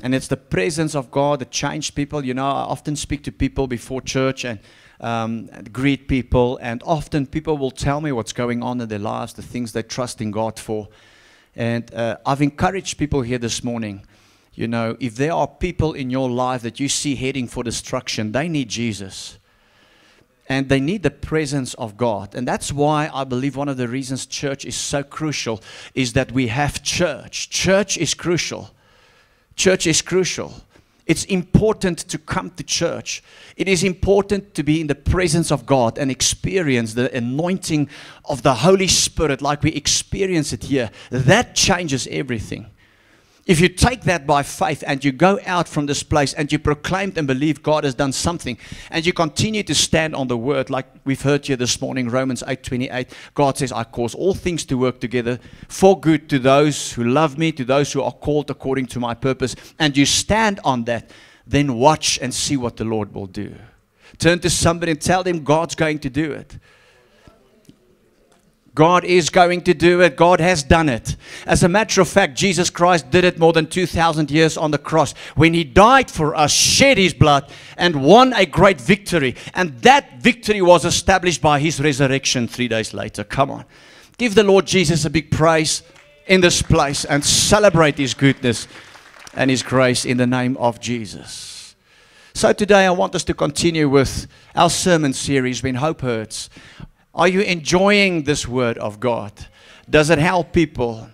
And it's the presence of God that changed people. You know, I often speak to people before church and greet people. And often people will tell me what's going on in their lives, the things they trust in God for. And I've encouraged people here this morning, you know, if there are people in your life that you see heading for destruction, they need Jesus. And they need the presence of God. And that's why I believe one of the reasons church is so crucial is that we have church. Church is crucial. Church is crucial. It's important to come to church. It is important to be in the presence of God and experience the anointing of the Holy Spirit like we experience it here. That changes everything. If you take that by faith and you go out from this place and you proclaim and believe God has done something and you continue to stand on the word like we've heard here this morning, Romans 8:28, God says, I cause all things to work together for good to those who love me, to those who are called according to my purpose, and you stand on that, then watch and see what the Lord will do. Turn to somebody and tell them God's going to do it. God is going to do it. God has done it. As a matter of fact, Jesus Christ did it more than 2,000 years on the cross when He died for us, shed His blood, and won a great victory. And that victory was established by His resurrection 3 days later. Come on. Give the Lord Jesus a big praise in this place and celebrate His goodness and His grace in the name of Jesus. So today I want us to continue with our sermon series, When Hope Hurts. Are you enjoying this word of God? Does it help people?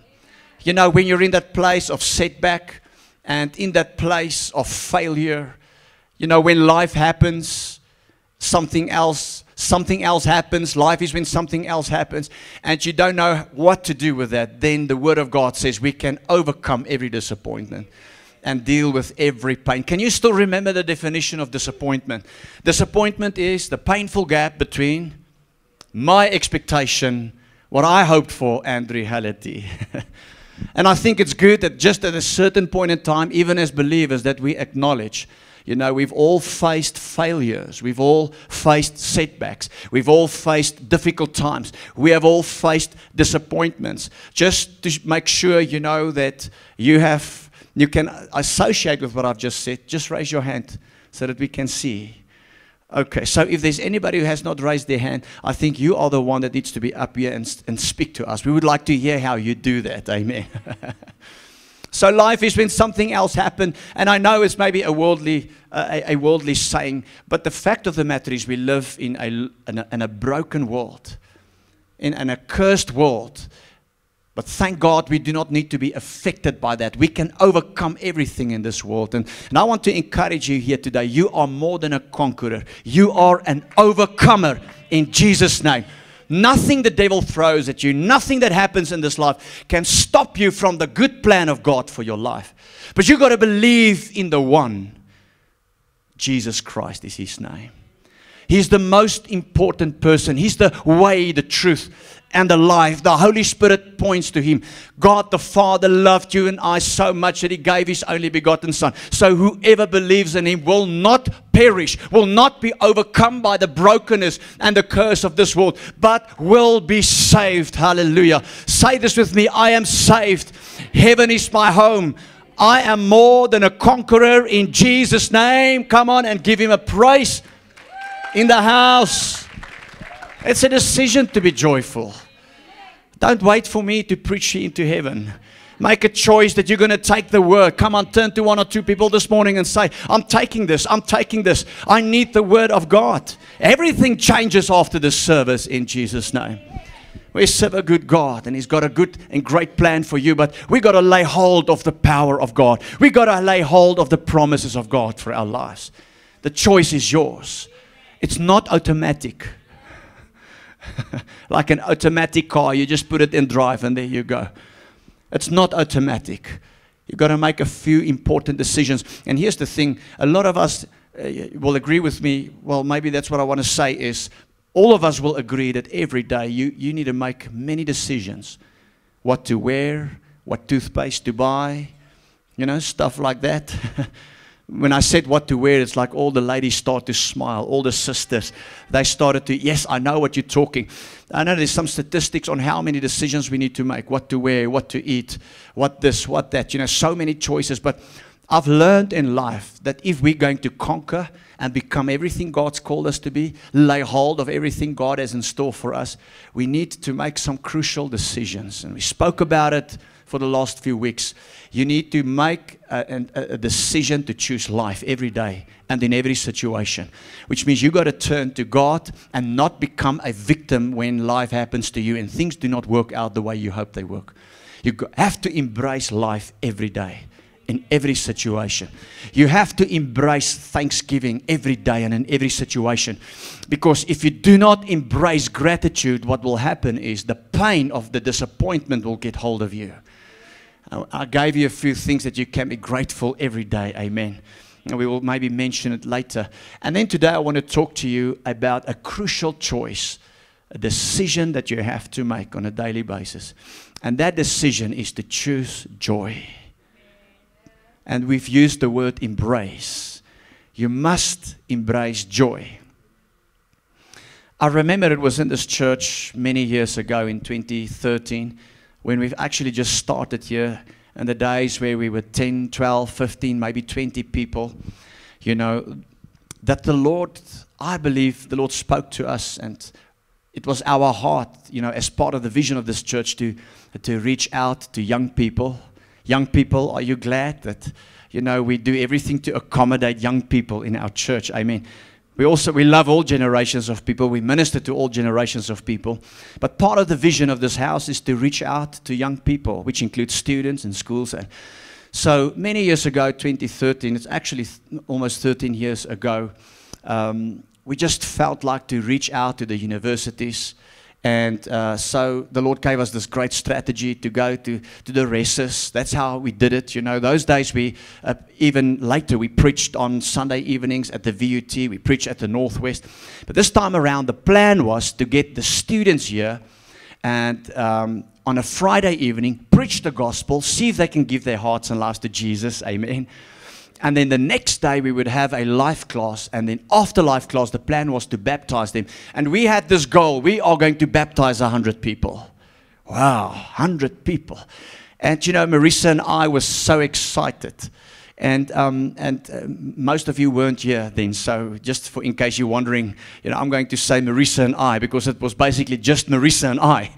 You know, when you're in that place of setback and in that place of failure, you know, when life happens, something else happens. Life is when something else happens and you don't know what to do with that. Then the word of God says we can overcome every disappointment and deal with every pain. Can you still remember the definition of disappointment? Disappointment is the painful gap between my expectation, what I hoped for, and reality. And I think it's good that just at a certain point in time, even as believers, that we acknowledge, you know, we've all faced failures. We've all faced setbacks. We've all faced difficult times. We have all faced disappointments. Just to make sure, you know, that you can associate with what I've just said, just raise your hand so that we can see. Okay, so if there's anybody who has not raised their hand, I think you are the one that needs to be up here and speak to us. We would like to hear how you do that. Amen. So life is when something else happened, and I know it's maybe a worldly saying, but the fact of the matter is we live in a broken world, in an accursed world. But thank God we do not need to be affected by that. We can overcome everything in this world. And I want to encourage you here today. You are more than a conqueror. You are an overcomer in Jesus' name. Nothing the devil throws at you, nothing that happens in this life can stop you from the good plan of God for your life. But you've got to believe in the one. Jesus Christ is His name. He's the most important person. He's the way, the truth, and the life. The Holy Spirit points to Him. God the Father loved you and I so much that He gave His only begotten Son. So whoever believes in Him will not perish, will not be overcome by the brokenness and the curse of this world, but will be saved. Hallelujah. Say this with me. I am saved. Heaven is my home. I am more than a conqueror in Jesus' name. Come on and give Him a praise. In the house. It's a decision to be joyful. Don't wait for me to preach you into heaven. Make a choice that you're going to take the word. Come on, turn to one or two people this morning and say, I'm taking this. I'm taking this. I need the word of God. Everything changes after this service in Jesus' name. We serve a good God and He's got a good and great plan for you, but we got to lay hold of the power of God. We got to lay hold of the promises of God for our lives. The choice is yours. It's not automatic. Like an automatic car, you just put it in drive and there you go. It's not automatic. You've got to make a few important decisions. And here's the thing, a lot of us will agree with me. Well, maybe that's what I want to say is, all of us will agree that every day you need to make many decisions. What to wear, what toothpaste to buy, you know, stuff like that. When I said what to wear, it's like all the ladies start to smile. All the sisters, they started to, yes, I know what you're talking. I know there's some statistics on how many decisions we need to make. What to wear, what to eat, what this, what that. You know, so many choices. But I've learned in life that if we're going to conquer and become everything God's called us to be, lay hold of everything God has in store for us, we need to make some crucial decisions. And we spoke about it for the last few weeks. You need to make a decision to choose life every day and in every situation, which means you've got to turn to God and not become a victim when life happens to you and things do not work out the way you hope they work. You have to embrace life every day, in every situation. You have to embrace thanksgiving every day and in every situation. Because if you do not embrace gratitude, what will happen is the pain of the disappointment will get hold of you. I gave you a few things that you can be grateful every day. Amen. And we will maybe mention it later. And then today I want to talk to you about a crucial choice, a decision that you have to make on a daily basis. And that decision is to choose joy. And we've used the word embrace. You must embrace joy. I remember it was in this church many years ago in 2013 when we've actually just started here, and the days where we were 10, 12, 15, maybe 20 people, you know, that the Lord, I believe the Lord spoke to us, and it was our heart, you know, as part of the vision of this church to reach out to young people. Young people, are you glad that, you know, we do everything to accommodate young people in our church? Amen. We love all generations of people. We minister to all generations of people. But part of the vision of this house is to reach out to young people, which includes students and schools. And so many years ago, 2013, it's actually almost 13 years ago, we just felt like to reach out to the universities. And so the Lord gave us this great strategy to go to the races. That's how we did it. You know, those days we, even later, we preached on Sunday evenings at the VUT. We preached at the Northwest. But this time around, the plan was to get the students here and on a Friday evening, preach the gospel, see if they can give their hearts and lives to Jesus. Amen. And then the next day we would have a life class. And then after life class, the plan was to baptize them. And we had this goal. We are going to baptize 100 people. Wow, 100 people. And you know, Marissa and I were so excited. And most of you weren't here then. So just in case you're wondering, you know, I'm going to say Marissa and I because it was basically just Marissa and I.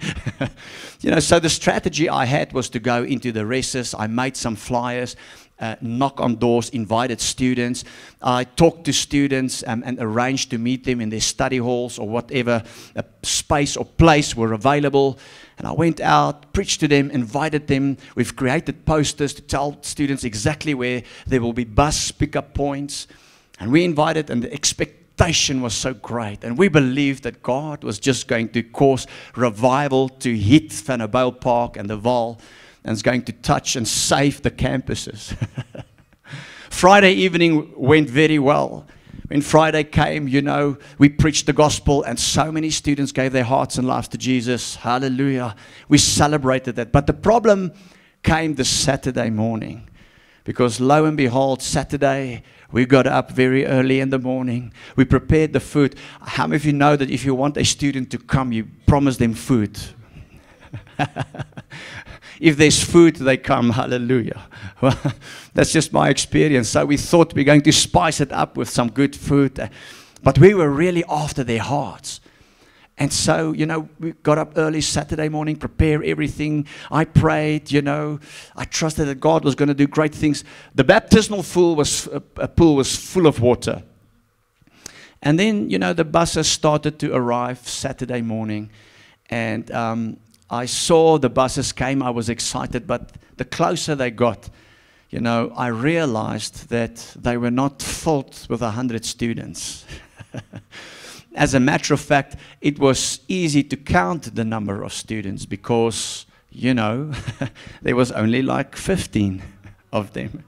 You know, so the strategy I had was to go into the races. I made some flyers. Knock on doors, invited students. I talked to students and arranged to meet them in their study halls or whatever space or place were available. And I went out, preached to them, invited them. We've created posters to tell students exactly where there will be bus pickup points. And we invited, and the expectation was so great. And we believed that God was just going to cause revival to hit Vanderbijl Park and the Vaal, and it's going to touch and save the campuses. Friday evening went very well. When Friday came, you know, we preached the gospel and so many students gave their hearts and lives to Jesus. Hallelujah. We celebrated that. But the problem came the Saturday morning. Because lo and behold, Saturday, we got up very early in the morning. We prepared the food. How many of you know that if you want a student to come, you promise them food? If there's food, they come. Hallelujah. Well, that's just my experience. So we thought we're going to spice it up with some good food. But we were really after their hearts. And so, you know, we got up early Saturday morning, prepare everything. I prayed, you know. I trusted that God was going to do great things. The baptismal pool was full of water. And then, you know, the buses started to arrive Saturday morning. And I saw the buses came, I was excited, but the closer they got, you know, I realized that they were not filled with 100 students. As a matter of fact, it was easy to count the number of students because, you know, there was only like 15 of them.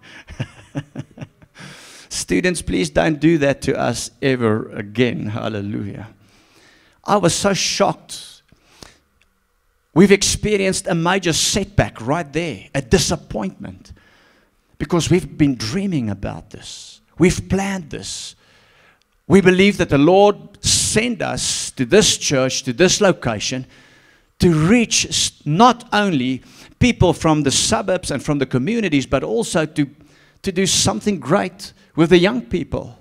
Students, please don't do that to us ever again. Hallelujah. I was so shocked. We've experienced a major setback right there, a disappointment, because we've been dreaming about this. We've planned this. We believe that the Lord sent us to this church, to this location, to reach not only people from the suburbs and from the communities, but also to to do something great with the young people.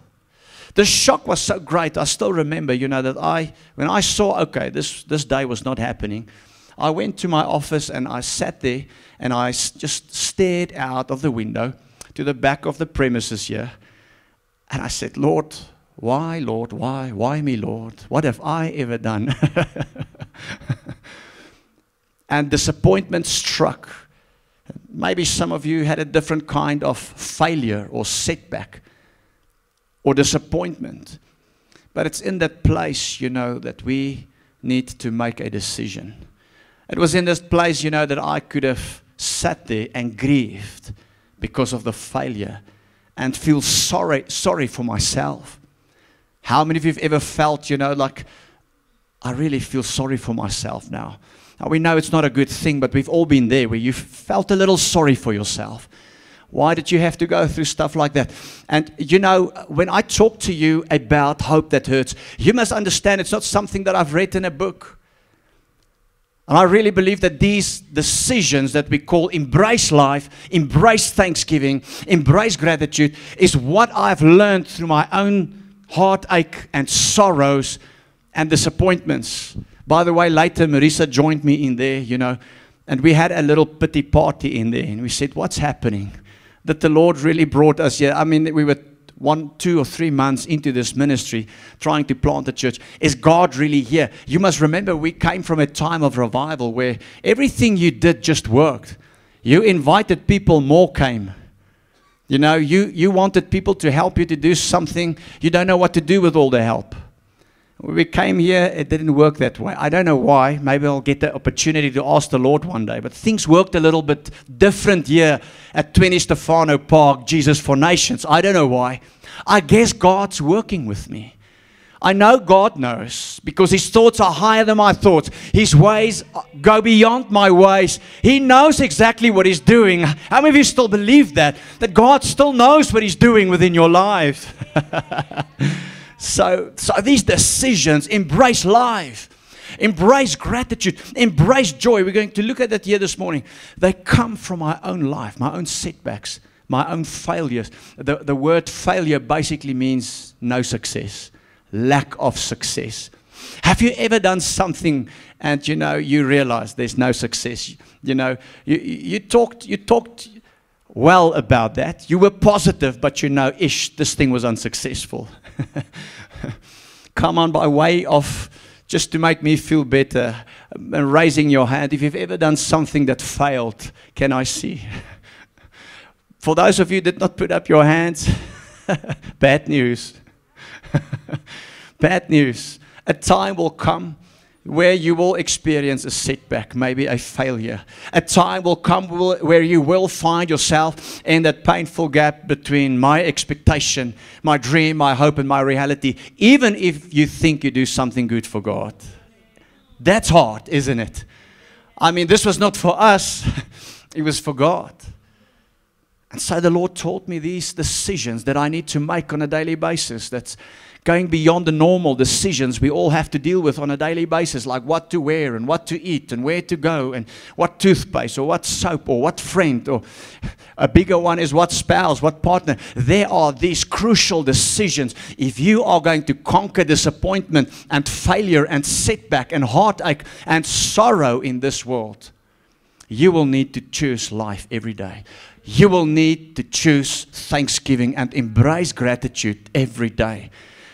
The shock was so great. I still remember, that when I saw, okay, this day was not happening, I went to my office and I sat there and I just stared out of the window to the back of the premises here. And I said, Lord, why, Lord? Why me, Lord? What have I ever done? And disappointment struck. Maybe some of you had a different kind of failure or setback or disappointment. But it's in that place, that we need to make a decision. It was in this place, that I could have sat there and grieved because of the failure and feel sorry for myself. How many of you have ever felt, like, I really feel sorry for myself now? Now, we know it's not a good thing, but we've all been there where you felt a little sorry for yourself. Why did you have to go through stuff like that? And, when I talk to you about hope that hurts, you must understand it's not something that I've read in a book. And I really believe that these decisions that we call embrace life, embrace thanksgiving, embrace gratitude, is what I've learned through my own heartache and sorrows and disappointments. By the way, later Marisa joined me in there, and we had a little pity party in there. And we said, what's happening? That the Lord really brought us here. I mean, we were 1, 2, or 3 months into this ministry trying to plant a church. Is God really here? You must remember we came from a time of revival where everything you did just worked. You invited people, more came. You wanted people to help you to do something. You don't know what to do with all the help. When we came here, it didn't work that way. I don't know why. Maybe I'll get the opportunity to ask the Lord one day. But things worked a little bit different here at 20 Stefano Park, Jesus for Nations. I don't know why. I guess God's working with me. I know God knows because His thoughts are higher than my thoughts. His ways go beyond my ways. He knows exactly what He's doing. How many of you still believe that? That God still knows what He's doing within your life. So these decisions, embrace life, embrace gratitude, embrace joy. We're going to look at that here this morning. They come from my own life, my own setbacks, my own failures. The word failure basically means no success, lack of success. Have you ever done something and you realize there's no success? You talked well about that. You were positive, but this thing was unsuccessful. Come on, by way of just to make me feel better, raising your hand. If you've ever done something that failed, can I see? For those of you that did not put up your hands, bad news. Bad news. A time will come where you will experience a setback, maybe a failure. A time will come where you will find yourself in that painful gap between my expectation, my dream, my hope, and my reality, even if you think you do something good for God. That's hard, isn't it? I mean, this was not for us. It was for God. And so the Lord taught me these decisions that I need to make on a daily basis. That's going beyond the normal decisions we all have to deal with on a daily basis, like what to wear and what to eat and where to go and what toothpaste or what soap or what friend, or a bigger one is what spouse, what partner. There are these crucial decisions. If you are going to conquer disappointment and failure and setback and heartache and sorrow in this world, you will need to choose life every day. You will need to choose thanksgiving and embrace gratitude every day.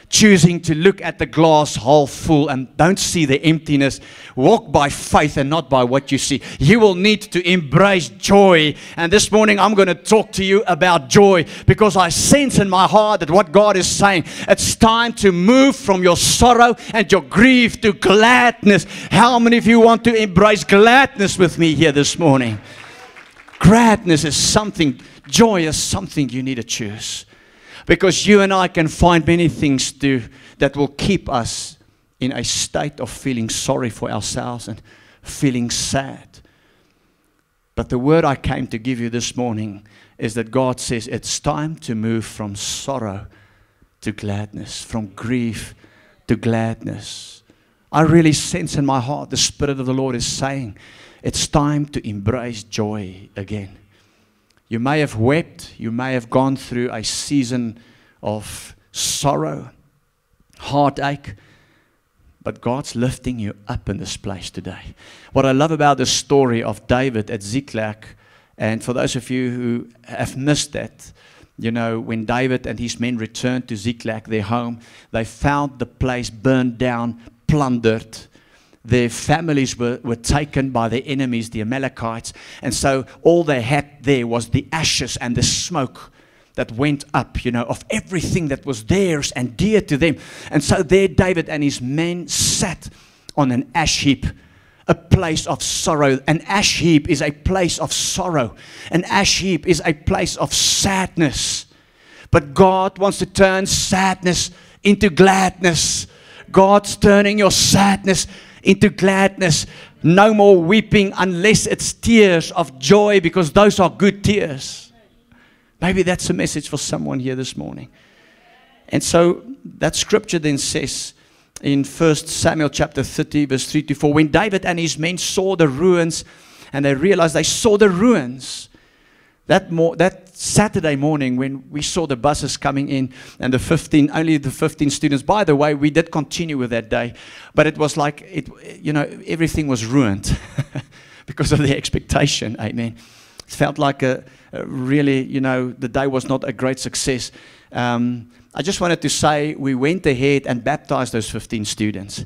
Choosing to look at the glass half full and don't see the emptiness. Walk by faith and not by what you see. You will need to embrace joy. And this morning I'm going to talk to you about joy, because I sense in my heart that what God is saying, it's time to move from your sorrow and your grief to gladness. How many of you want to embrace gladness with me here this morning? Gladness is something, joy is something you need to choose. Because you and I can find many things that will keep us in a state of feeling sorry for ourselves and feeling sad. But the word I came to give you this morning is that God says it's time to move from sorrow to gladness, from grief to gladness. I really sense in my heart the Spirit of the Lord is saying it's time to embrace joy again. You may have wept. You may have gone through a season of sorrow, heartache. But God's lifting you up in this place today. What I love about the story of David at Ziklag, and for those of you who have missed that, you know, when David and his men returned to Ziklag, their home, they found the place burned down, plundered. Their families were taken by their enemies, the Amalekites. And so all they had there was the ashes and the smoke that went up, you know, of everything that was theirs and dear to them. And so there David and his men sat on an ash heap, a place of sorrow. An ash heap is a place of sorrow. An ash heap is a place of sadness. But God wants to turn sadness into gladness. God's turning your sadness into gladness. No more weeping unless it's tears of joy, because those are good tears. Maybe that's a message for someone here this morning. And so that scripture then says in 1 Samuel chapter 30 verse 3 to 4, when David and his men saw the ruins, and they realized they saw the ruins, that Saturday morning when we saw the buses coming in and only the 15 students, by the way, we did continue with that day, but it was like, everything was ruined because of the expectation. Amen. It felt like really, the day was not a great success. I just wanted to say we went ahead and baptized those 15 students.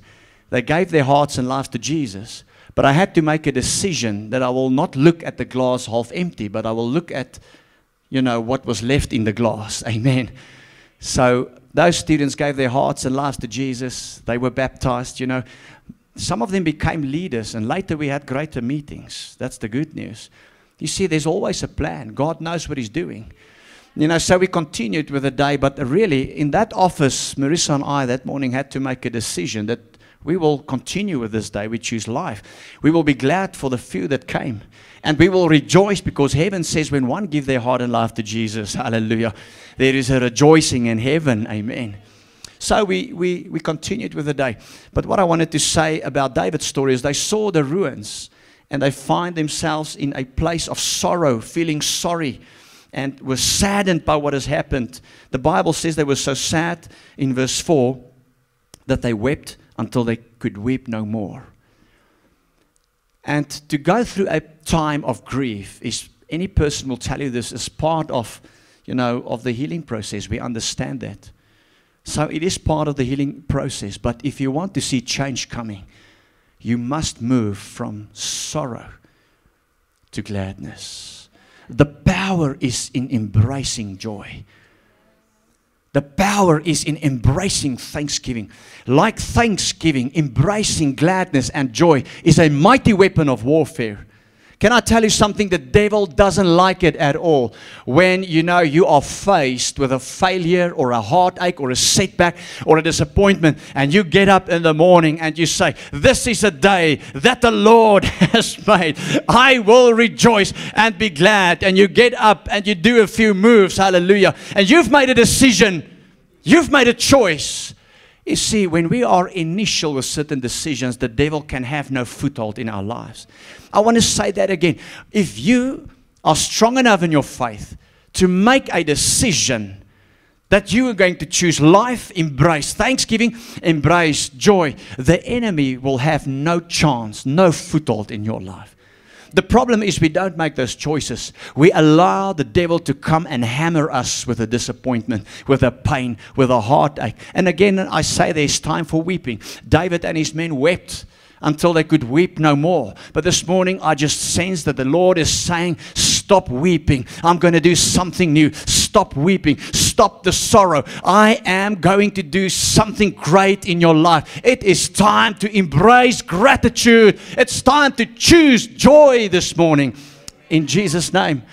They gave their hearts and lives to Jesus. But I had to make a decision that I will not look at the glass half empty, but I will look at, what was left in the glass. Amen. So those students gave their hearts and lives to Jesus. They were baptized, Some of them became leaders, and later we had greater meetings. That's the good news. You see, there's always a plan. God knows what He's doing. So we continued with the day, but really in that office, Marissa and I that morning had to make a decision that we will continue with this day. We choose life. We will be glad for the few that came. And we will rejoice, because heaven says when one give their heart and life to Jesus, hallelujah, there is a rejoicing in heaven. Amen. So we continued with the day. But what I wanted to say about David's story is they saw the ruins and they find themselves in a place of sorrow, feeling sorry, and were saddened by what has happened. The Bible says they were so sad in verse 4 that they wept until they could weep no more. And to go through a time of grief, any person will tell you this, is part of, of the healing process. We understand that. So it is part of the healing process. But if you want to see change coming, you must move from sorrow to gladness. The power is in embracing joy. The power is in embracing thanksgiving. Like thanksgiving, embracing gladness and joy is a mighty weapon of warfare. Can I tell you something? The devil doesn't like it at all. When you are faced with a failure or a heartache or a setback or a disappointment, and you get up in the morning and you say, this is a day that the Lord has made. I will rejoice and be glad. And you get up and you do a few moves, hallelujah. And you've made a decision. You've made a choice. You see, when we are initial with certain decisions, the devil can have no foothold in our lives. I want to say that again. If you are strong enough in your faith to make a decision that you are going to choose life, embrace thanksgiving, embrace joy, the enemy will have no chance, no foothold in your life. The problem is we don't make those choices. We allow the devil to come and hammer us with a disappointment, with a pain, with a heartache. And again, I say there's time for weeping. David and his men wept until they could weep no more. But this morning, I just sense that the Lord is saying, stop weeping. I'm going to do something new. Stop weeping. Stop the sorrow. I am going to do something great in your life. It is time to embrace gratitude. It's time to choose joy this morning. In Jesus' name.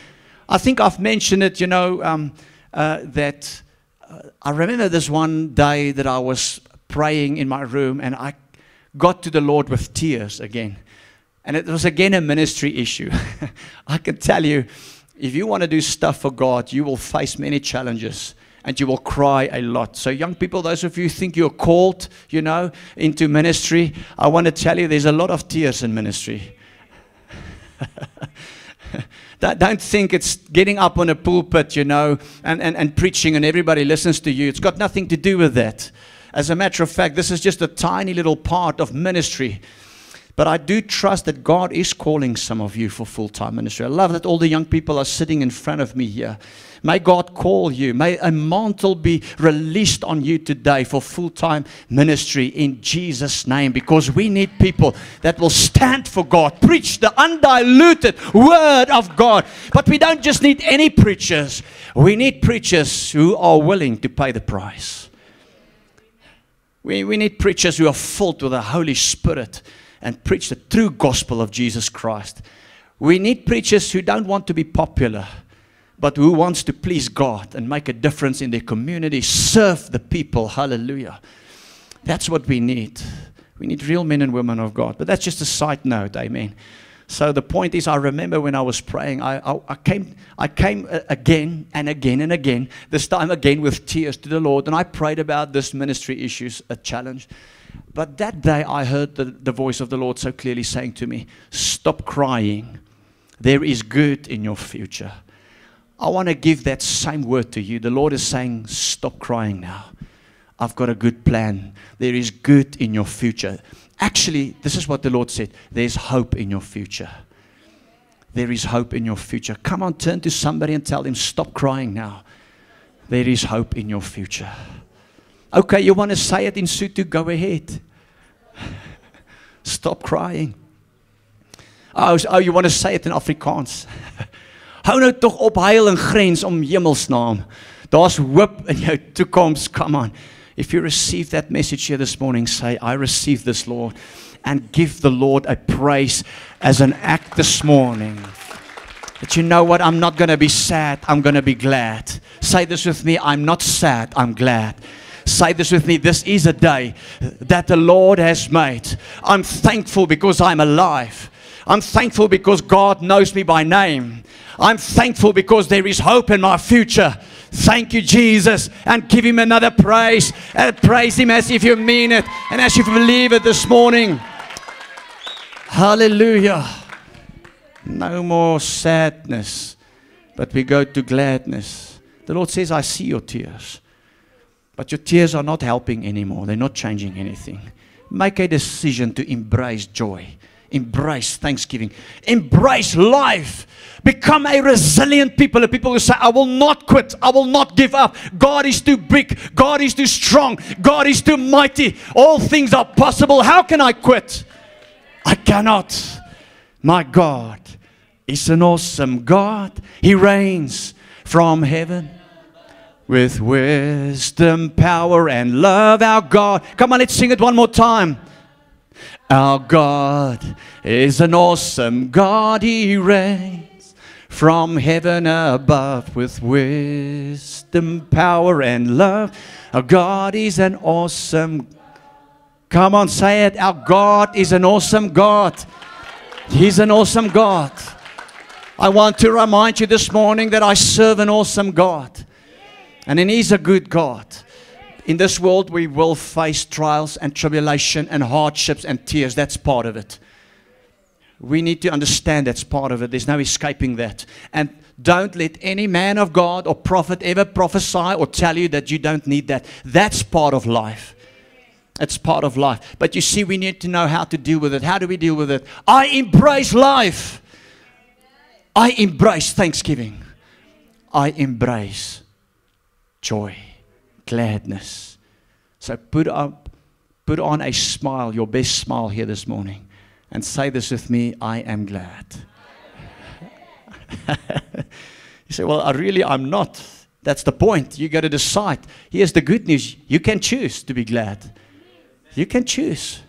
I think I've mentioned it, that I remember this one day that I was praying in my room, and I got to the Lord with tears again. And it was again a ministry issue. I can tell you, if you want to do stuff for God, you will face many challenges and you will cry a lot. So young people, those of you who think you're called, into ministry, I want to tell you there's a lot of tears in ministry. Don't think it's getting up on a pulpit, and preaching and everybody listens to you. It's got nothing to do with that. As a matter of fact, this is just a tiny little part of ministry. But I do trust that God is calling some of you for full-time ministry. I love that all the young people are sitting in front of me here. May God call you. May a mantle be released on you today for full-time ministry in Jesus' name. Because we need people that will stand for God, preach the undiluted word of God. But we don't just need any preachers. We need preachers who are willing to pay the price. We need preachers who are filled with the Holy Spirit and preach the true gospel of Jesus Christ. We need preachers who don't want to be popular, but who wants to please God and make a difference in their community, serve the people. Hallelujah. That's what we need. We need real men and women of God. But that's just a side note. Amen. So the point is, I remember when I was praying, I came again and again and again, this time again with tears to the Lord, and I prayed about this ministry issues, a challenge. But that day I heard the voice of the Lord so clearly saying to me, stop crying. There is good in your future. I want to give that same word to you. The Lord is saying, stop crying now. I've got a good plan. There is good in your future. Actually, this is what the Lord said. There's hope in your future. There is hope in your future. Come on, turn to somebody and tell them, stop crying now. There is hope in your future. Okay, you want to say it in Sotho? Go ahead. Stop crying. Oh, you want to say it in Afrikaans? Hou nou tog op huil en grens om hemelsnaam. Daar's hoop in jou toekoms. Come on. If you receive that message here this morning, say, I receive this, Lord. And give the Lord a praise as an act this morning. But you know what? I'm not going to be sad. I'm going to be glad. Say this with me. I'm not sad. I'm glad. Say this with me. This is a day that the Lord has made. I'm thankful because I'm alive. I'm thankful because God knows me by name. I'm thankful because there is hope in my future. Thank you, Jesus. And give Him another praise. And praise Him as if you mean it. And as if you believe it this morning. Hallelujah. No more sadness. But we go to gladness. The Lord says, I see your tears. But your tears are not helping anymore. They're not changing anything. Make a decision to embrace joy. Embrace thanksgiving. Embrace life. Become a resilient people. A people who say, I will not quit. I will not give up. God is too big. God is too strong. God is too mighty. All things are possible. How can I quit? I cannot. My God is an awesome God. He reigns from heaven. With wisdom, power, and love, our God. Come on, let's sing it one more time. Our God is an awesome God. He reigns from heaven above with wisdom, power, and love. Our God is an awesome. Come on, say it. Our God is an awesome God. He's an awesome God. I want to remind you this morning that I serve an awesome God. And He's a good God. In this world, we will face trials and tribulation and hardships and tears. That's part of it. We need to understand that's part of it. There's no escaping that. And don't let any man of God or prophet ever prophesy or tell you that you don't need that. That's part of life. It's part of life. But you see, we need to know how to deal with it. How do we deal with it? I embrace life. I embrace thanksgiving. I embrace joy, gladness. So put on a smile, your best smile here this morning, and say this with me, I am glad. You say, well, I'm not. That's the point. You got to decide. Here's the good news. You can choose to be glad. You can choose.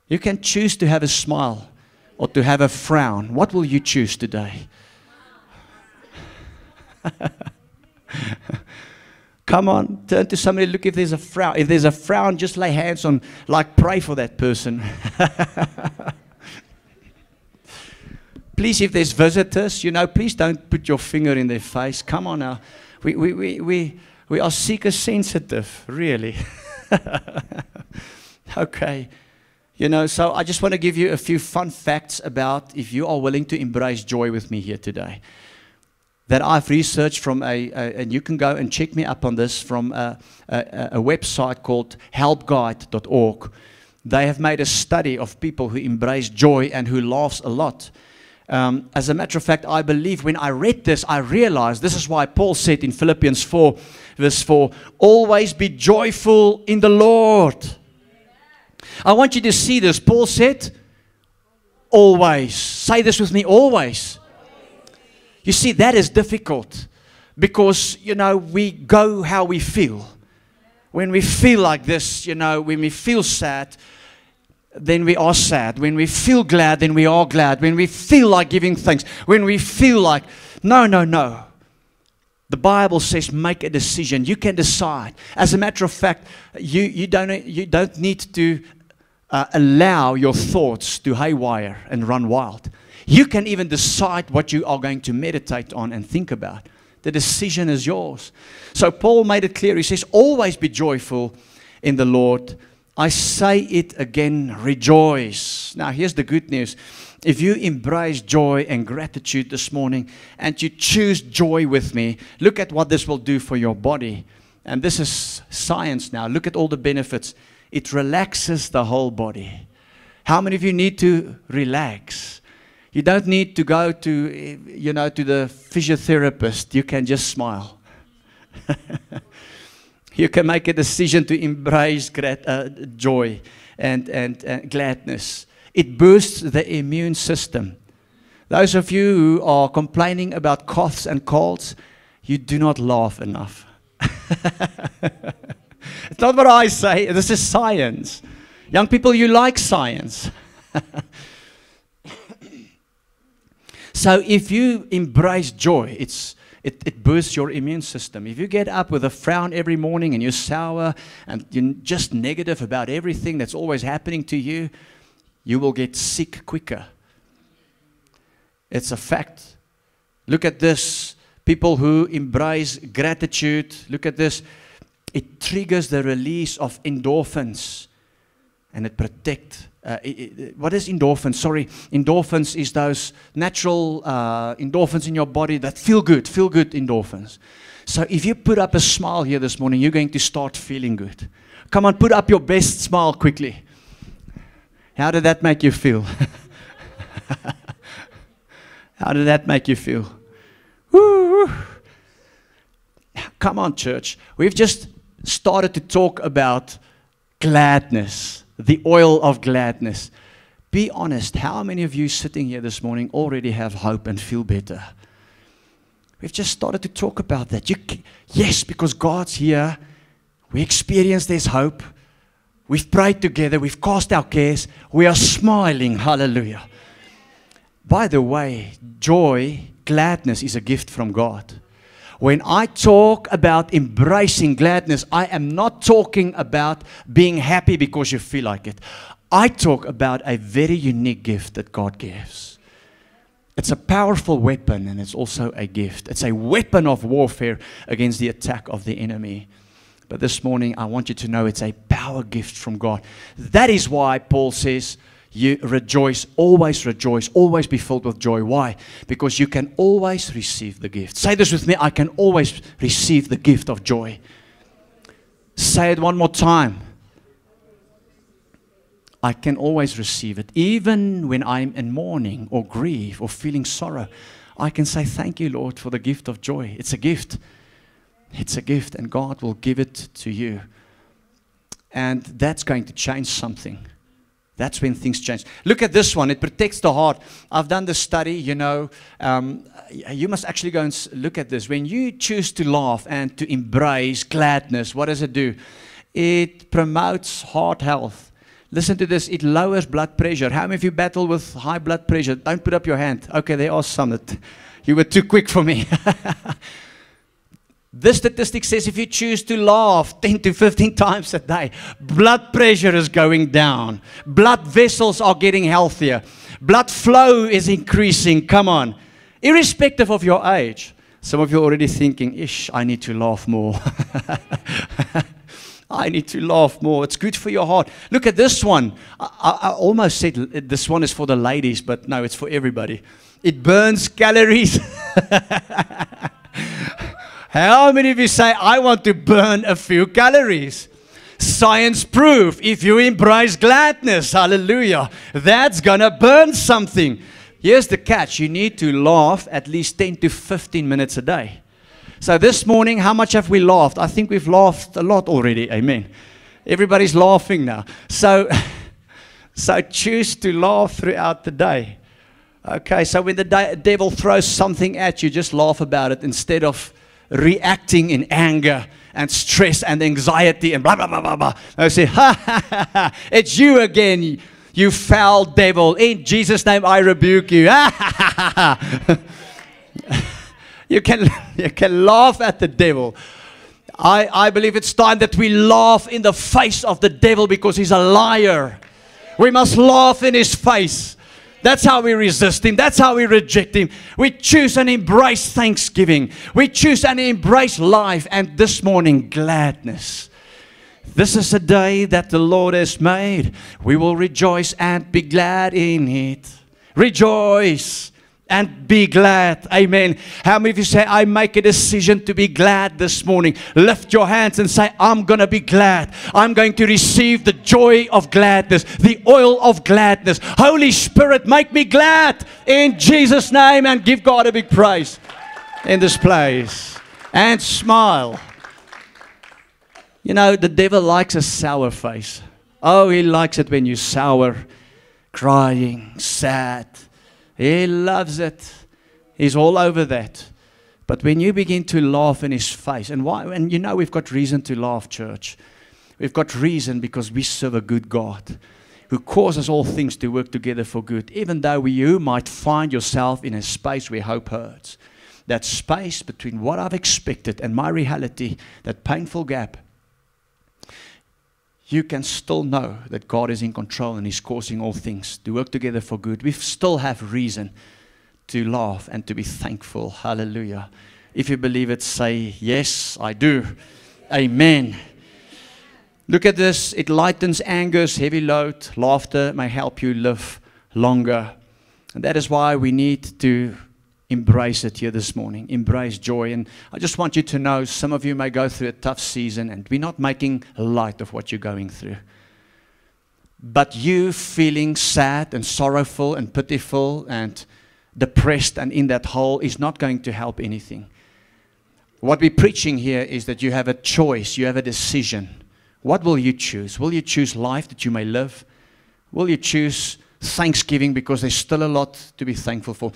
You can choose to have a smile or to have a frown. What will you choose today? Come on, turn to somebody, look if there's a frown. If there's a frown, just lay hands on, pray for that person. Please, if there's visitors, please don't put your finger in their face. Come on now. We are seeker sensitive, really. Okay. You know, so I just want to give you a few fun facts about if you are willing to embrace joy with me here today. That I've researched from and you can go and check me up on this, from a website called helpguide.org. They have made a study of people who embrace joy and who laughs a lot. As a matter of fact, I believe when I read this, I realized this is why Paul said in Philippians 4, verse 4, always be joyful in the Lord. I want you to see this. Paul said, always. Say this with me, always. You see, that is difficult because, you know, we go how we feel. When we feel like this, you know, when we feel sad, then we are sad. When we feel glad, then we are glad. When we feel like giving thanks, when we feel like, no. The Bible says make a decision. You can decide. As a matter of fact, you don't need to allow your thoughts to haywire and run wild. You can even decide what you are going to meditate on and think about. The decision is yours. So Paul made it clear. He says, always be joyful in the Lord. I say it again, rejoice. Now here's the good news. If you embrace joy and gratitude this morning and you choose joy with me, look at what this will do for your body. And this is science now. Look at all the benefits. It relaxes the whole body. How many of you need to relax? You don't need to go to, you know, to the physiotherapist. You can just smile. You can make a decision to embrace joy and gladness. It boosts the immune system. Those of you who are complaining about coughs and colds, you do not laugh enough. It's not what I say. This is science. Young people, you like science. So if you embrace joy, it boosts your immune system. If you get up with a frown every morning and you're sour and you're just negative about everything that's always happening to you, you will get sick quicker. It's a fact. Look at this. People who embrace gratitude, look at this. It triggers the release of endorphins and it protects. What is endorphins? Sorry, endorphins is those natural endorphins in your body that feel good endorphins. So if you put up a smile here this morning, you're going to start feeling good. Come on, put up your best smile quickly. How did that make you feel? How did that make you feel? Woo. Come on, church. We've just started to talk about gladness. The oil of gladness. Be honest, how many of you sitting here this morning already have hope and feel better? We've just started to talk about that. Yes, because God's here. We experience there's hope. We've prayed together. We've cast our cares. We are smiling. Hallelujah. By the way, joy, gladness is a gift from God. When I talk about embracing gladness, I am not talking about being happy because you feel like it. I talk about a very unique gift that God gives. It's a powerful weapon and it's also a gift. It's a weapon of warfare against the attack of the enemy. But this morning, I want you to know it's a power gift from God. That is why Paul says, you rejoice, always be filled with joy. Why? Because you can always receive the gift. Say this with me, I can always receive the gift of joy. Say it one more time. I can always receive it. Even when I'm in mourning or grief or feeling sorrow, I can say, thank you, Lord, for the gift of joy. It's a gift. It's a gift, and God will give it to you. And that's going to change something. That's when things change. Look at this one. It protects the heart. I've done the study, you know. You must actually go and look at this. When you choose to laugh and to embrace gladness, what does it do? It promotes heart health. Listen to this. It lowers blood pressure. How many of you battle with high blood pressure? Don't put up your hand. Okay, there are some that you were too quick for me. This statistic says if you choose to laugh 10 to 15 times a day, blood pressure is going down. Blood vessels are getting healthier. Blood flow is increasing. Come on. Irrespective of your age. Some of you are already thinking, ish, I need to laugh more. I need to laugh more. It's good for your heart. Look at this one. I almost said this one is for the ladies, but no, it's for everybody. It burns calories. How many of you say, I want to burn a few calories? Science proof, if you embrace gladness, hallelujah, that's going to burn something. Here's the catch. You need to laugh at least 10 to 15 minutes a day. So this morning, how much have we laughed? I think we've laughed a lot already. Amen. Everybody's laughing now. So choose to laugh throughout the day. Okay, so when the devil throws something at you, just laugh about it instead of reacting in anger and stress and anxiety and blah, blah, blah, blah, blah. I say, ha, ha, ha, ha, it's you again, you foul devil. In Jesus' name, I rebuke you. Ha, ha, ha, ha. You can laugh at the devil. I believe it's time that we laugh in the face of the devil because he's a liar. We must laugh in his face. That's how we resist him. That's how we reject him. We choose and embrace thanksgiving. We choose and embrace life. And this morning, gladness. This is a day that the Lord has made. We will rejoice and be glad in it. Rejoice and be glad. Amen. How many of you say, I make a decision to be glad this morning? Lift your hands and say, I'm going to be glad. I'm going to receive the joy of gladness, the oil of gladness. Holy Spirit, make me glad in Jesus' name, and give God a big praise in this place. And smile. You know, the devil likes a sour face. Oh, he likes it when you're sour, crying, sad. He loves it. He's all over that. But when you begin to laugh in his face, and why? And you know we've got reason to laugh, church. We've got reason because we serve a good God who causes all things to work together for good. Even though you might find yourself in a space where hope hurts. That space between what I've expected and my reality, that painful gap, you can still know that God is in control and He's causing all things to work together for good. We still have reason to laugh and to be thankful. Hallelujah. If you believe it, say, yes, I do. Amen. Look at this. It lightens anger's heavy load. Laughter may help you live longer. And that is why we need to embrace it here this morning. Embrace joy. And I just want you to know, some of you may go through a tough season and we're not making light of what you're going through. But you feeling sad and sorrowful and pitiful and depressed and in that hole is not going to help anything. What we're preaching here is that you have a choice, you have a decision. What will you choose? Will you choose life that you may live? Will you choose thanksgiving because there's still a lot to be thankful for?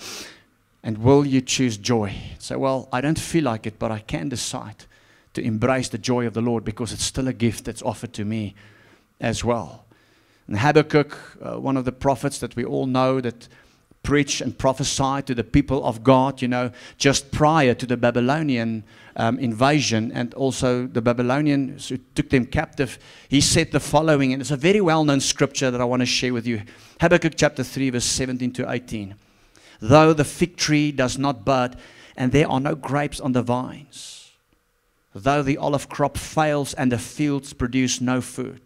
And will you choose joy? Say, well, I don't feel like it, but I can decide to embrace the joy of the Lord because it's still a gift that's offered to me as well. And Habakkuk, one of the prophets that we all know that preach and prophesy to the people of God, you know, just prior to the Babylonian invasion and also the Babylonians who took them captive, he said the following, and it's a very well-known scripture that I want to share with you. Habakkuk chapter 3, verse 17 to 18. Though the fig tree does not bud, and there are no grapes on the vines, though the olive crop fails and the fields produce no food,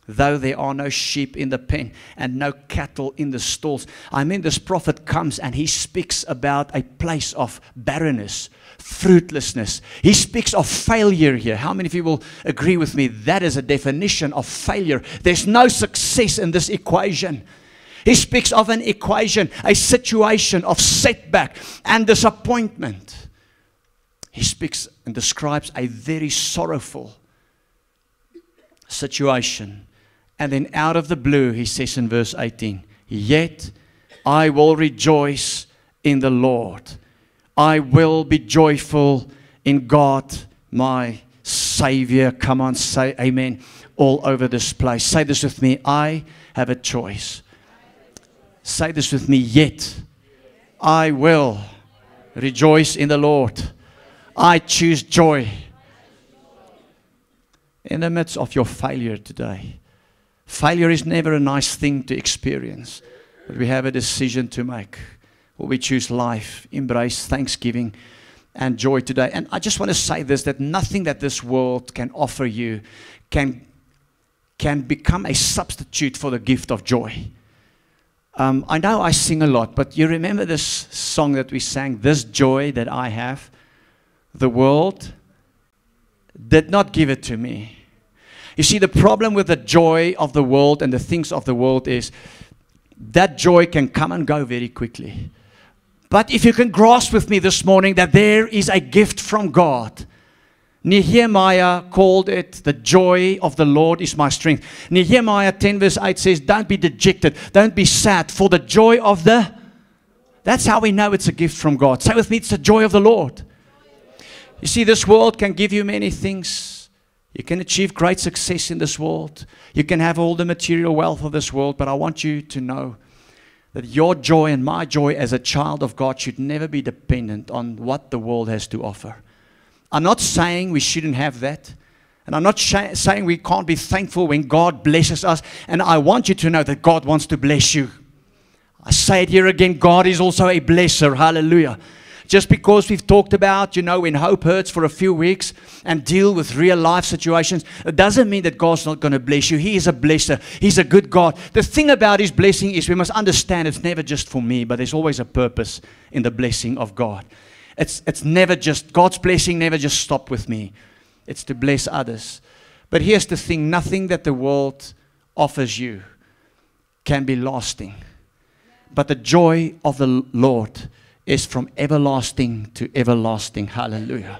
though there are no sheep in the pen and no cattle in the stalls. I mean, this prophet comes and he speaks about a place of barrenness, fruitlessness. He speaks of failure here. How many of you will agree with me? That is a definition of failure. There's no success in this equation. He speaks of an equation, a situation of setback and disappointment. He speaks and describes a very sorrowful situation. And then out of the blue, he says in verse 18, yet I will rejoice in the Lord. I will be joyful in God, my Savior. Come on, say amen all over this place. Say this with me. I have a choice. Say this with me. Yet I will rejoice in the Lord. I choose joy. In the midst of your failure today. Failure is never a nice thing to experience. But we have a decision to make. Will we choose life, embrace thanksgiving, and joy today. And I just want to say this, that nothing that this world can offer you can become a substitute for the gift of joy. I know I sing a lot, but you remember this song that we sang, "This joy that I have, the world did not give it to me." You see, the problem with the joy of the world and the things of the world is that joy can come and go very quickly. But if you can grasp with me this morning that there is a gift from God. Nehemiah called it, "The joy of the Lord is my strength." Nehemiah 10 verse 8 says, "Don't be dejected, don't be sad, for the joy of the..." That's how we know it's a gift from God. Say with me, it's the joy of the Lord. You see, this world can give you many things. You can achieve great success in this world. You can have all the material wealth of this world, but I want you to know that your joy and my joy as a child of God should never be dependent on what the world has to offer. I'm not saying we shouldn't have that. And I'm not saying we can't be thankful when God blesses us. And I want you to know that God wants to bless you. I say it here again, God is also a blesser. Hallelujah. Just because we've talked about, when hope hurts for a few weeks and deal with real life situations, it doesn't mean that God's not going to bless you. He is a blesser. He's a good God. The thing about His blessing is we must understand it's never just for me, but there's always a purpose in the blessing of God. It's never just, God's blessing never just stopped with me. It's to bless others. But here's the thing, nothing that the world offers you can be lasting. But the joy of the Lord is from everlasting to everlasting. Hallelujah.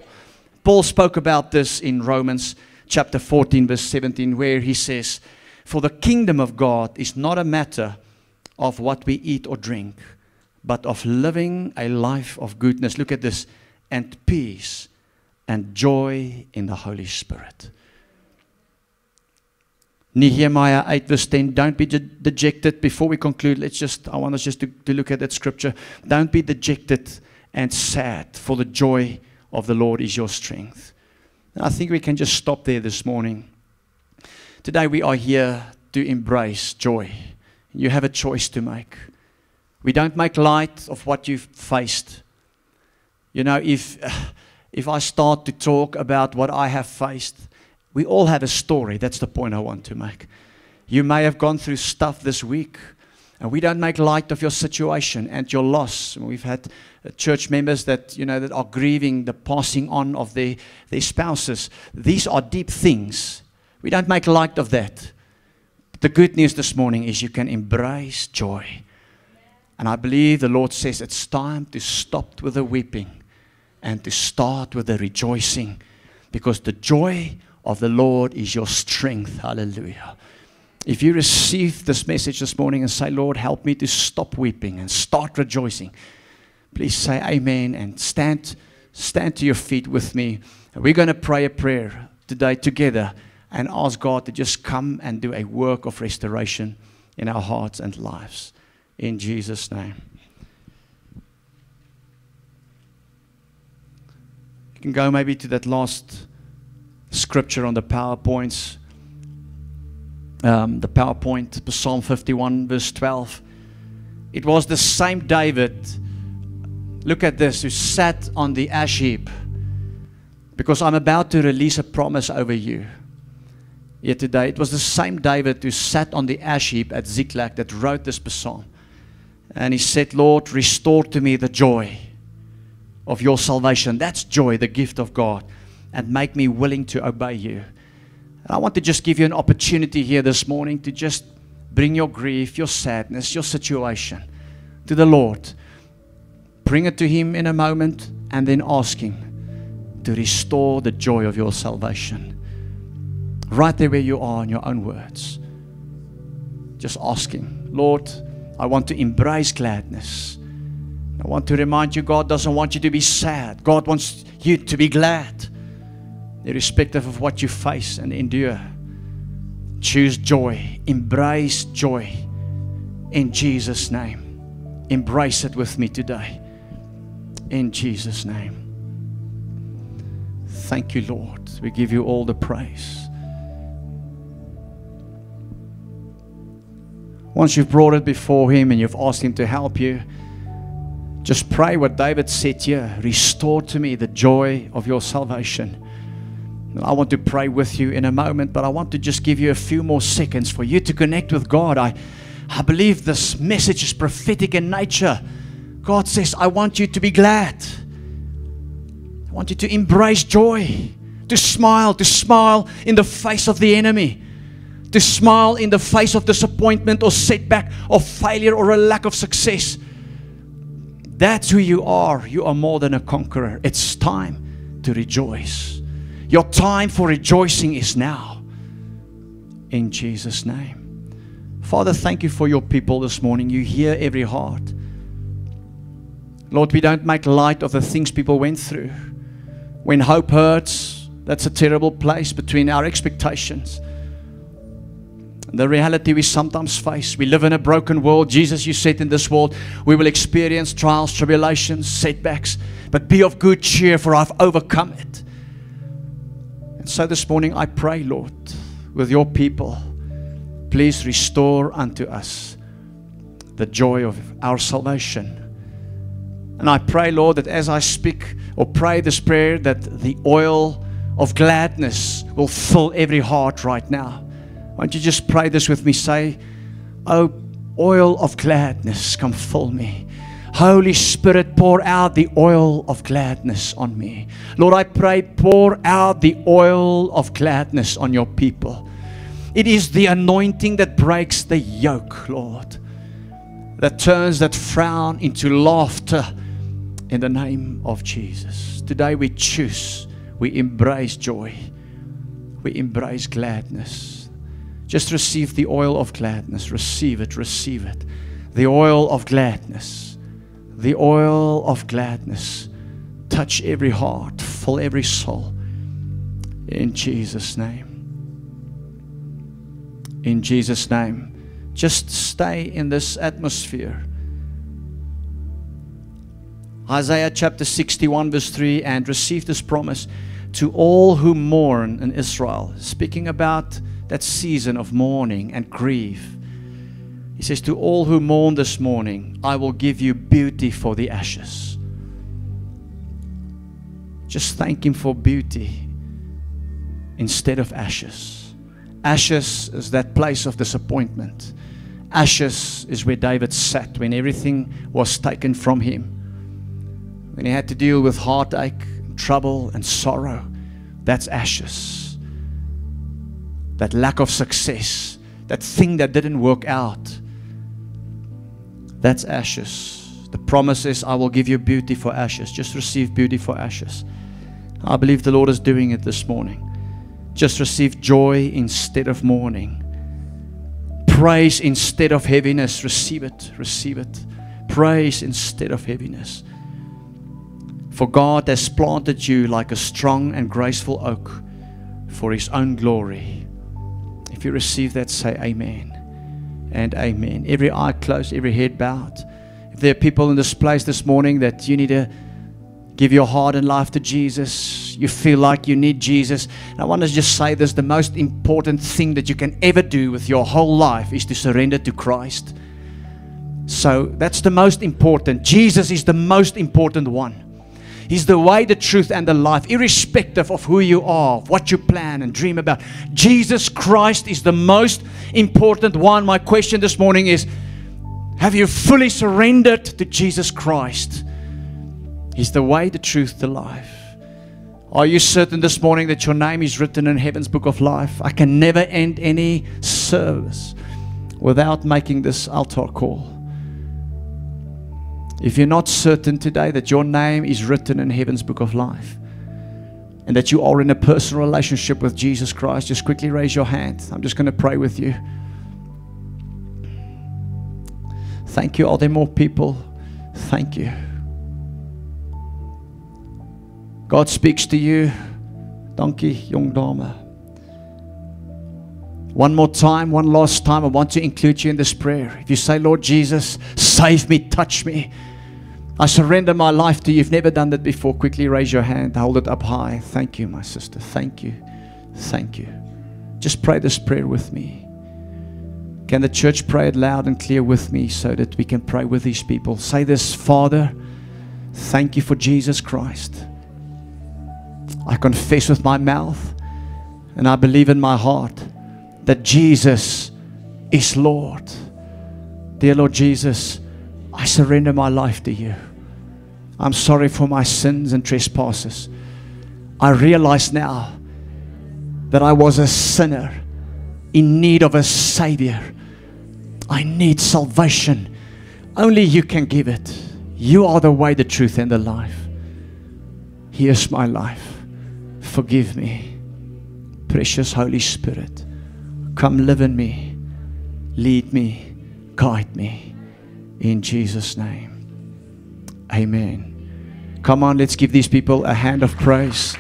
Paul spoke about this in Romans chapter 14 verse 17, where he says, "For the kingdom of God is not a matter of what we eat or drink, but of living a life of goodness." Look at this. "And peace and joy in the Holy Spirit." Nehemiah 8 verse 10, "Don't be dejected." Before we conclude, I want us just to look at that scripture. "Don't be dejected and sad, for the joy of the Lord is your strength." And I think we can just stop there this morning. Today we are here to embrace joy. You have a choice to make. We don't make light of what you've faced. If I start to talk about what I have faced, we all have a story. That's the point I want to make. You may have gone through stuff this week, and we don't make light of your situation and your loss. We've had church members that are grieving the passing on of their spouses. These are deep things. We don't make light of that. But the good news this morning is you can embrace joy. And I believe the Lord says it's time to stop with the weeping and to start with the rejoicing, because the joy of the Lord is your strength. Hallelujah. If you receive this message this morning and say, "Lord, help me to stop weeping and start rejoicing," please say amen and stand to your feet with me. We're going to pray a prayer today together and ask God to just come and do a work of restoration in our hearts and lives. In Jesus' name. You can go maybe to that last scripture on the PowerPoints. The PowerPoint, Psalm 51 verse 12. It was the same David, look at this, who sat on the ash heap, because I'm about to release a promise over you here today. It was the same David who sat on the ash heap at Ziklag that wrote this psalm. And he said, "Lord, restore to me the joy of your salvation." That's joy, the gift of God. "And make me willing to obey you." And I want to just give you an opportunity here this morning to just bring your grief, your sadness, your situation to the Lord. Bring it to Him in a moment and then ask Him to restore the joy of your salvation. Right there where you are in your own words. Just ask Him, "Lord, I want to embrace gladness. I want to remind you, God doesn't want you to be sad. God wants you to be glad, irrespective of what you face and endure. Choose joy. Embrace joy in Jesus' name. Embrace it with me today. In Jesus' name. Thank you, Lord. We give you all the praise. Once you've brought it before Him and you've asked Him to help you, Just pray what David said here. Restore to me the joy of your salvation. I want to pray with you in a moment, but I want to just give you a few more seconds for you to connect with God. I believe this message is prophetic in nature. God says, I want you to be glad. I want you to embrace joy, to smile in the face of the enemy, to smile in the face of disappointment or setback or failure or a lack of success. That's who you are. You are more than a conqueror. It's time to rejoice. Your time for rejoicing is now. In Jesus' name. Father, thank you for your people this morning. You hear every heart. Lord, we don't make light of the things people went through. When hope hurts, that's a terrible place between our expectations and the reality we sometimes face. We live in a broken world. Jesus, you said in this world, we will experience trials, tribulations, setbacks, but be of good cheer, for I've overcome it. And so this morning I pray, Lord, with your people, please restore unto us the joy of our salvation. And I pray, Lord, that as I speak or pray this prayer, that the oil of gladness will fill every heart right now. Why don't you just pray this with me? Say, oh, oil of gladness, come fill me. Holy Spirit, pour out the oil of gladness on me. Lord, I pray, pour out the oil of gladness on your people. It is the anointing that breaks the yoke, Lord, that turns that frown into laughter in the name of Jesus. Today we choose, we embrace joy, we embrace gladness. Just receive the oil of gladness. Receive it, receive it. The oil of gladness. The oil of gladness. Touch every heart, fill every soul. In Jesus' name. In Jesus' name. Just stay in this atmosphere. Isaiah chapter 61 verse 3, and receive this promise to all who mourn in Israel. Speaking about that season of mourning and grief. He says, to all who mourn this morning, I will give you beauty for the ashes. Just thank Him for beauty instead of ashes. Ashes is that place of disappointment. Ashes is where David sat when everything was taken from him. When he had to deal with heartache, trouble, and sorrow. That's ashes. That lack of success, that thing that didn't work out, that's ashes. The promise is, I will give you beauty for ashes. Just receive beauty for ashes. I believe the Lord is doing it this morning. Just receive joy instead of mourning. Praise instead of heaviness. Receive it. Receive it. Praise instead of heaviness. For God has planted you like a strong and graceful oak for His own glory. If you receive that, say amen and amen. Every eye closed, every head bowed. If there are people in this place this morning that you need to give your heart and life to Jesus, you feel like you need Jesus, and I want to just say this, the most important thing that you can ever do with your whole life is to surrender to Christ. So that's the most important. Jesus is the most important one. He's the way, the truth, and the life, irrespective of who you are, what you plan and dream about. Jesus Christ is the most important one. My question this morning is, have you fully surrendered to Jesus Christ? He's the way, the truth, the life. Are you certain this morning that your name is written in heaven's book of life? I can never end any service without making this altar call. If you're not certain today that your name is written in heaven's book of life and that you are in a personal relationship with Jesus Christ, just quickly raise your hand. I'm just going to pray with you. Thank you. Are there more people? Thank you. God speaks to you. Dankie, jong dame. One more time, one last time, I want to include you in this prayer. If you say, Lord Jesus, save me, touch me. I surrender my life to you. You've never done that before. Quickly raise your hand. Hold it up high. Thank you, my sister. Thank you. Thank you. Just pray this prayer with me. Can the church pray it loud and clear with me so that we can pray with these people? Say this, Father, Thank you for Jesus Christ. I confess with my mouth and I believe in my heart that Jesus is Lord. Dear Lord Jesus, I surrender my life to you. I'm sorry for my sins and trespasses. I realize now that I was a sinner in need of a Savior. I need salvation. Only you can give it. You are the way, the truth, and the life. Here's my life. Forgive me. Precious Holy Spirit, come live in me. Lead me. Guide me. In Jesus' name. Amen. Come on, let's give these people a hand of praise.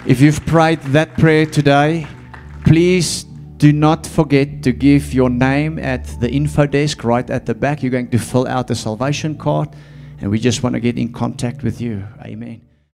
If you've prayed that prayer today, please do not forget to give your name at the info desk right at the back. You're going to fill out the salvation card, and we just want to get in contact with you. Amen.